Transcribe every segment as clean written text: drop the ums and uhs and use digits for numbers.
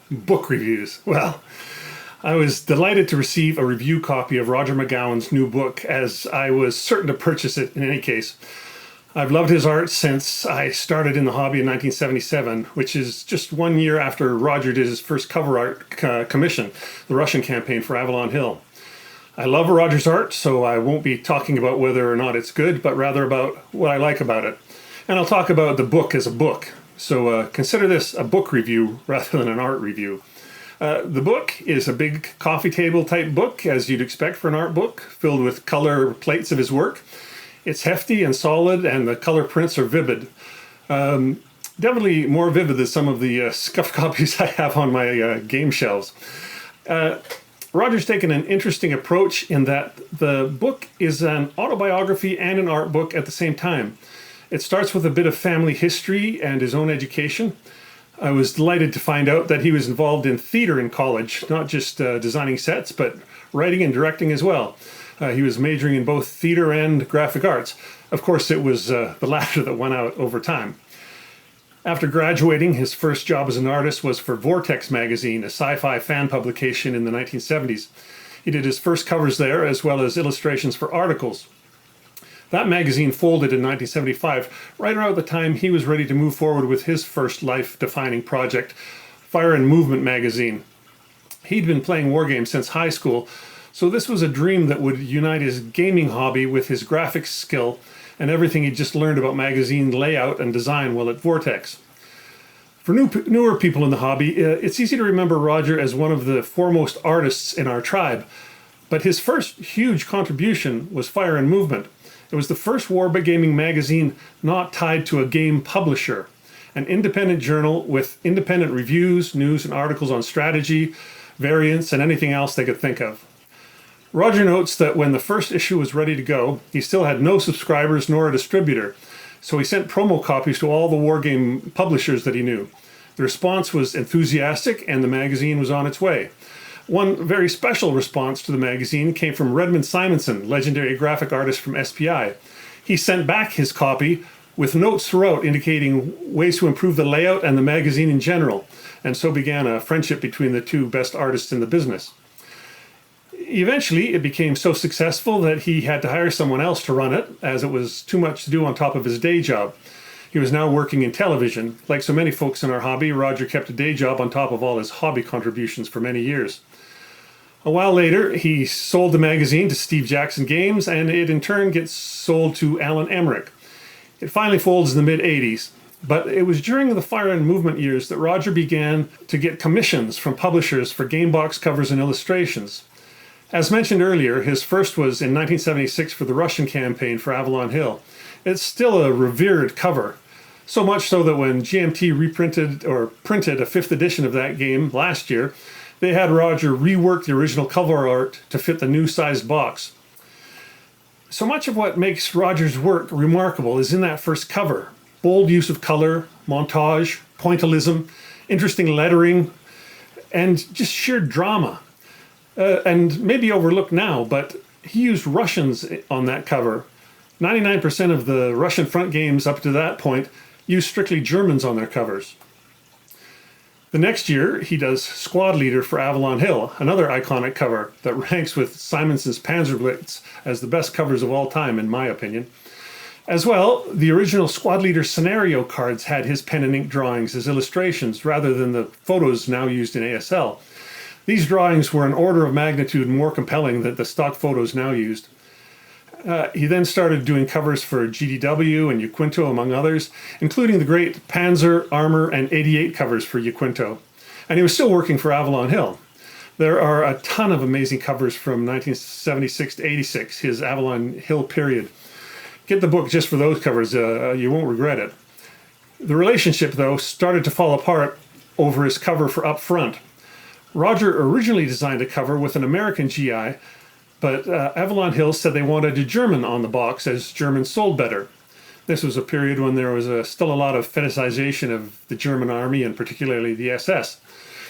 Book reviews. Well, I was delighted to receive a review copy of Roger MacGowan's new book, as I was certain to purchase it in any case. I've loved his art since I started in the hobby in 1977, which is just 1 year after Roger did his first cover art commission, the Russian campaign for Avalon Hill. I love Roger's art, so I won't be talking about whether or not it's good, but rather about what I like about it. And I'll talk about the book as a book. So consider this a book review rather than an art review. The book is a big coffee table type book, as you'd expect for an art book, filled with color plates of his work. It's hefty and solid, and the color prints are vivid. Definitely more vivid than some of the scuffed copies I have on my game shelves. Roger's taken an interesting approach in that the book is an autobiography and an art book at the same time. It starts with a bit of family history and his own education. I was delighted to find out that he was involved in theater in college, not just designing sets, but writing and directing as well. He was majoring in both theater and graphic arts. Of course, it was the latter that won out over time. After graduating, his first job as an artist was for Vortex magazine, a sci-fi fan publication in the 1970s. He did his first covers there, as well as illustrations for articles. That magazine folded in 1975, right around the time he was ready to move forward with his first life-defining project, Fire and Movement magazine. He'd been playing war games since high school, so this was a dream that would unite his gaming hobby with his graphics skill and everything he'd just learned about magazine layout and design while at Vortex. For newer people in the hobby, it's easy to remember Roger as one of the foremost artists in our tribe, but his first huge contribution was Fire and Movement. It was the first wargaming magazine not tied to a game publisher, an independent journal with independent reviews, news, and articles on strategy, variants, and anything else they could think of. Roger notes that when the first issue was ready to go, he still had no subscribers nor a distributor, so he sent promo copies to all the wargame publishers that he knew. The response was enthusiastic, and the magazine was on its way. One very special response to the magazine came from Redmond Simonson, legendary graphic artist from SPI. He sent back his copy with notes throughout indicating ways to improve the layout and the magazine in general, and so began a friendship between the two best artists in the business. Eventually, it became so successful that he had to hire someone else to run it, as it was too much to do on top of his day job. He was now working in television. Like so many folks in our hobby, Roger kept a day job on top of all his hobby contributions for many years. A while later, he sold the magazine to Steve Jackson Games, and it in turn gets sold to Alan Emmerich. It finally folds in the mid-'80s, but it was during the Fire and Movement years that Roger began to get commissions from publishers for game box covers and illustrations. As mentioned earlier, his first was in 1976 for the Russian campaign for Avalon Hill. It's still a revered cover, so much so that when GMT printed a 5th edition of that game last year, they had Roger rework the original cover art to fit the new sized box. So much of what makes Roger's work remarkable is in that first cover. Bold use of color, montage, pointillism, interesting lettering, and just sheer drama. And maybe overlooked now, but he used Russians on that cover. 99% of the Russian front games up to that point used strictly Germans on their covers. The next year, he does Squad Leader for Avalon Hill, another iconic cover that ranks with Simonson's Panzerblitz as the best covers of all time, in my opinion. As well, the original Squad Leader scenario cards had his pen and ink drawings as illustrations rather than the photos now used in ASL. These drawings were an order of magnitude more compelling than the stock photos now used. He then started doing covers for GDW and Yaquinto, among others, including the great Panzer, Armor, and 88 covers for Yaquinto. And he was still working for Avalon Hill. There are a ton of amazing covers from 1976 to 86, his Avalon Hill period. Get the book just for those covers, you won't regret it. The relationship, though, started to fall apart over his cover for Up Front. Roger originally designed a cover with an American GI, but Avalon Hill said they wanted a German on the box as Germans sold better. This was a period when there was still a lot of fetishization of the German army and particularly the SS.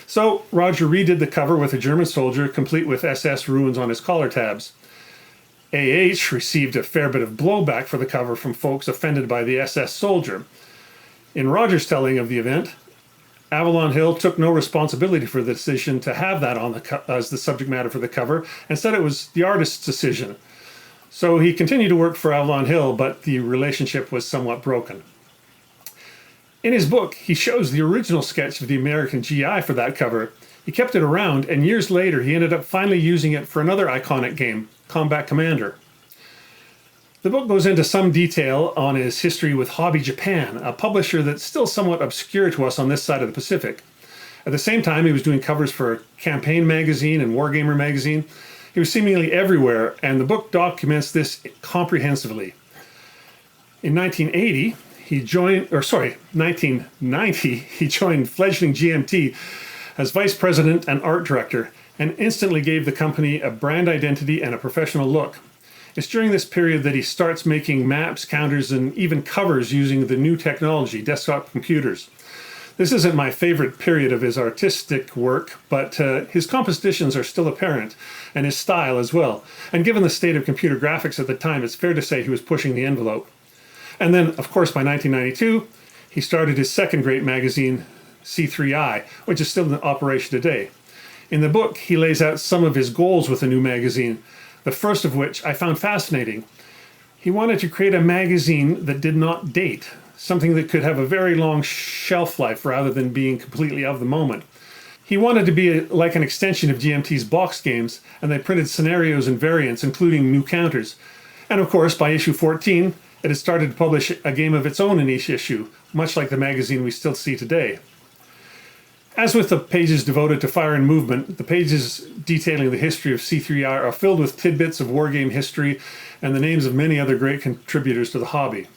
So Roger redid the cover with a German soldier complete with SS runes on his collar tabs. AH received a fair bit of blowback for the cover from folks offended by the SS soldier. In Roger's telling of the event, Avalon Hill took no responsibility for the decision to have that on as the subject matter for the cover, and said it was the artist's decision. So he continued to work for Avalon Hill, but the relationship was somewhat broken. In his book, he shows the original sketch of the American GI for that cover. He kept it around, and years later he ended up finally using it for another iconic game, Combat Commander. The book goes into some detail on his history with Hobby Japan, a publisher that's still somewhat obscure to us on this side of the Pacific. At the same time, he was doing covers for Campaign magazine and Wargamer magazine. He was seemingly everywhere, and the book documents this comprehensively. In 1990, he joined fledgling GMT as vice president and art director, and instantly gave the company a brand identity and a professional look. It's during this period that he starts making maps, counters, and even covers using the new technology, desktop computers. This isn't my favorite period of his artistic work, but his compositions are still apparent, and his style as well. And given the state of computer graphics at the time, it's fair to say he was pushing the envelope. And then, of course, by 1992, he started his second great magazine, C3I, which is still in operation today. In the book, he lays out some of his goals with the new magazine, the first of which I found fascinating. He wanted to create a magazine that did not date, something that could have a very long shelf life rather than being completely of the moment. He wanted to be like an extension of GMT's box games, and they printed scenarios and variants, including new counters. And of course, by issue 14, it had started to publish a game of its own in each issue, much like the magazine we still see today. As with the pages devoted to Fire and Movement, the pages detailing the history of C3I are filled with tidbits of wargame history and the names of many other great contributors to the hobby.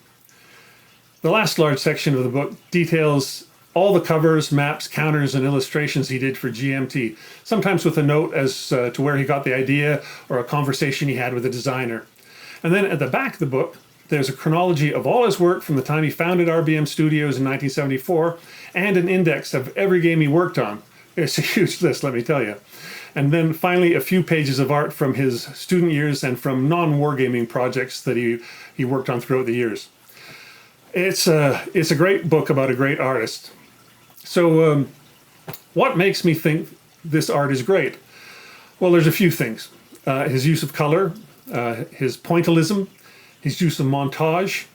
The last large section of the book details all the covers, maps, counters, and illustrations he did for GMT, sometimes with a note as to where he got the idea or a conversation he had with a designer. And then at the back of the book, there's a chronology of all his work from the time he founded RBM Studios in 1974 and an index of every game he worked on. It's a huge list, let me tell you. And then finally, a few pages of art from his student years and from non-wargaming projects that he worked on throughout the years. It's a great book about a great artist. So what makes me think this art is great? Well, there's a few things. His use of color, his pointillism, his use of montage,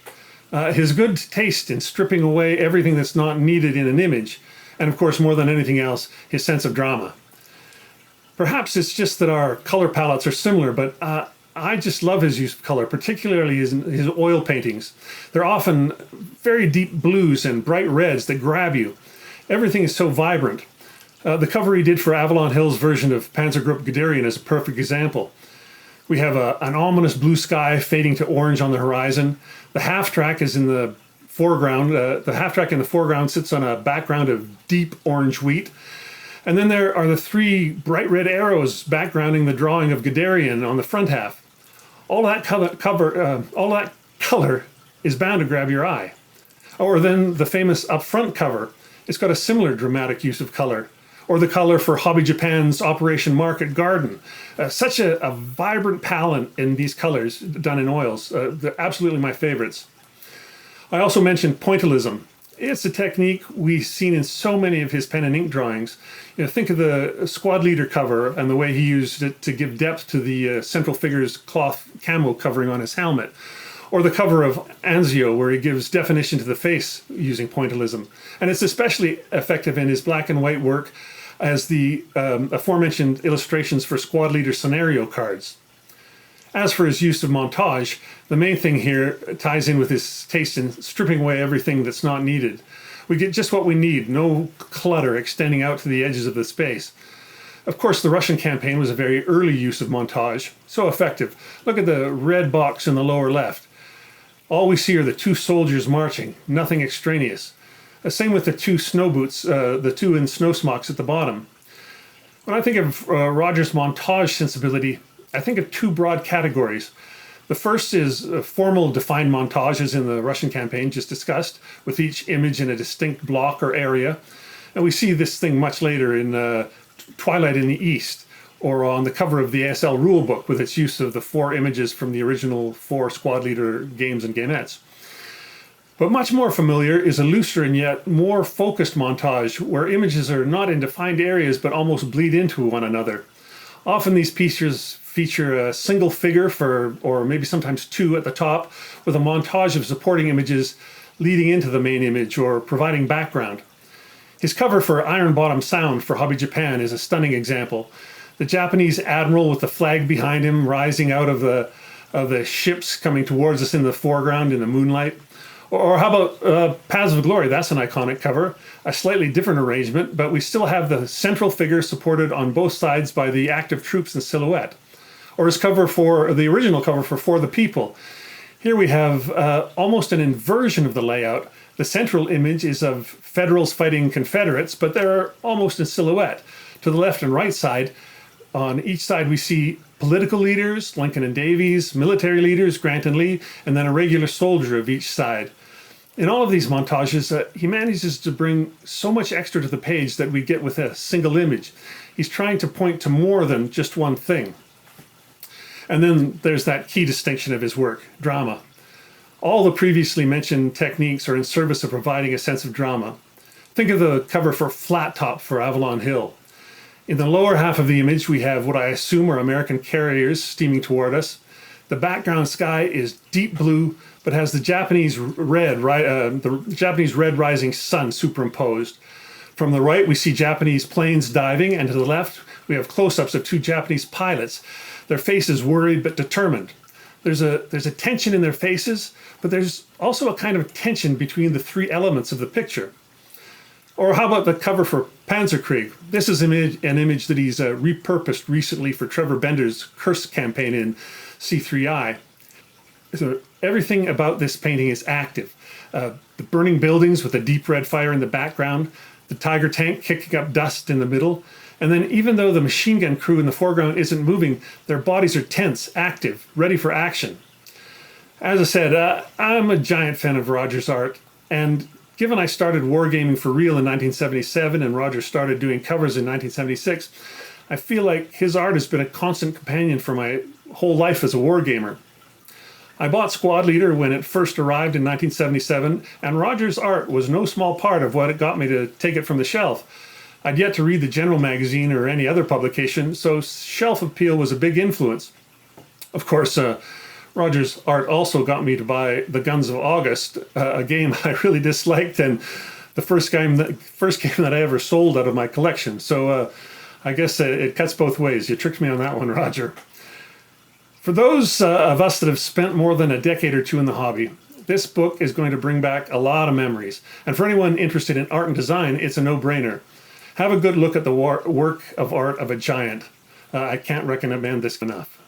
his good taste in stripping away everything that's not needed in an image, and of course, more than anything else, his sense of drama. Perhaps it's just that our color palettes are similar, but I just love his use of color, particularly his oil paintings. They're often very deep blues and bright reds that grab you. Everything is so vibrant. The cover he did for Avalon Hill's version of Panzergruppe Guderian is a perfect example. We have an ominous blue sky fading to orange on the horizon. The half track is in the foreground. The half track in the foreground sits on a background of deep orange wheat. And then there are the three bright red arrows backgrounding the drawing of Guderian on the front half. All that color is bound to grab your eye. Or then the famous upfront cover. It's got a similar dramatic use of color. Or the color for Hobby Japan's Operation Market Garden. Such a vibrant palette in these colors done in oils. They're absolutely my favorites. I also mentioned pointillism. It's a technique we've seen in so many of his pen and ink drawings. Think of the squad leader cover and the way he used it to give depth to the central figure's cloth camo covering on his helmet. Or the cover of Anzio, where he gives definition to the face using pointillism. And it's especially effective in his black and white work as the aforementioned illustrations for squad leader scenario cards. As for his use of montage, the main thing here ties in with his taste in stripping away everything that's not needed. We get just what we need, no clutter extending out to the edges of the space. Of course, the Russian campaign was a very early use of montage, so effective. Look at the red box in the lower left. All we see are the two soldiers marching, nothing extraneous. Same with the two snow boots, the two in snow smocks at the bottom. When I think of Rodger's montage sensibility, I think of two broad categories. The first is formal defined montages in the Russian campaign, just discussed, with each image in a distinct block or area. And we see this thing much later in Twilight in the East, or on the cover of the ASL rulebook with its use of the 4 images from the original 4 squad leader games and gamettes. But much more familiar is a looser and yet more focused montage where images are not in defined areas but almost bleed into one another. Often these pictures feature a single figure or maybe sometimes two at the top, with a montage of supporting images leading into the main image or providing background. His cover for Iron Bottom Sound for Hobby Japan is a stunning example. The Japanese admiral with the flag behind him rising out of the ships coming towards us in the foreground in the moonlight. Or how about Paths of Glory? That's an iconic cover. A slightly different arrangement, but we still have the central figure supported on both sides by the active troops in silhouette. Or his cover the original cover For the People. Here we have almost an inversion of the layout. The central image is of Federals fighting Confederates, but they're almost in silhouette. To the left and right side, on each side we see political leaders, Lincoln and Davies, military leaders, Grant and Lee, and then a regular soldier of each side. In all of these montages, he manages to bring so much extra to the page that we get with a single image. He's trying to point to more than just one thing. And then there's that key distinction of his work, drama. All the previously mentioned techniques are in service of providing a sense of drama. Think of the cover for Flat Top for Avalon Hill. In the lower half of the image, we have what I assume are American carriers steaming toward us. The background sky is deep blue, but has the Japanese red rising sun superimposed. From the right, we see Japanese planes diving, and to the left, we have close-ups of two Japanese pilots. Their faces worried but determined. There's a tension in their faces, but there's also a kind of tension between the three elements of the picture. Or how about the cover for Panzerkrieg? This is an image that he's repurposed recently for Trevor Bender's Curse campaign in C3I. So everything about this painting is active. The burning buildings with the deep red fire in the background, the Tiger tank kicking up dust in the middle, and then even though the machine gun crew in the foreground isn't moving, their bodies are tense, active, ready for action. As I said, I'm a giant fan of Rodger's art, and given I started wargaming for real in 1977 and Rodger started doing covers in 1976, I feel like his art has been a constant companion for my whole life as a wargamer. I bought Squad Leader when it first arrived in 1977, and Rodger's art was no small part of what got me to take it from the shelf. I'd yet to read the General magazine or any other publication, so shelf appeal was a big influence. Of course, Rodger's art also got me to buy The Guns of August, a game I really disliked and the first game that I ever sold out of my collection. So I guess it cuts both ways. You tricked me on that one, Rodger. For those of us that have spent more than a decade or two in the hobby, this book is going to bring back a lot of memories. And for anyone interested in art and design, it's a no-brainer. Have a good look at the work of art of a giant. I can't recommend this enough.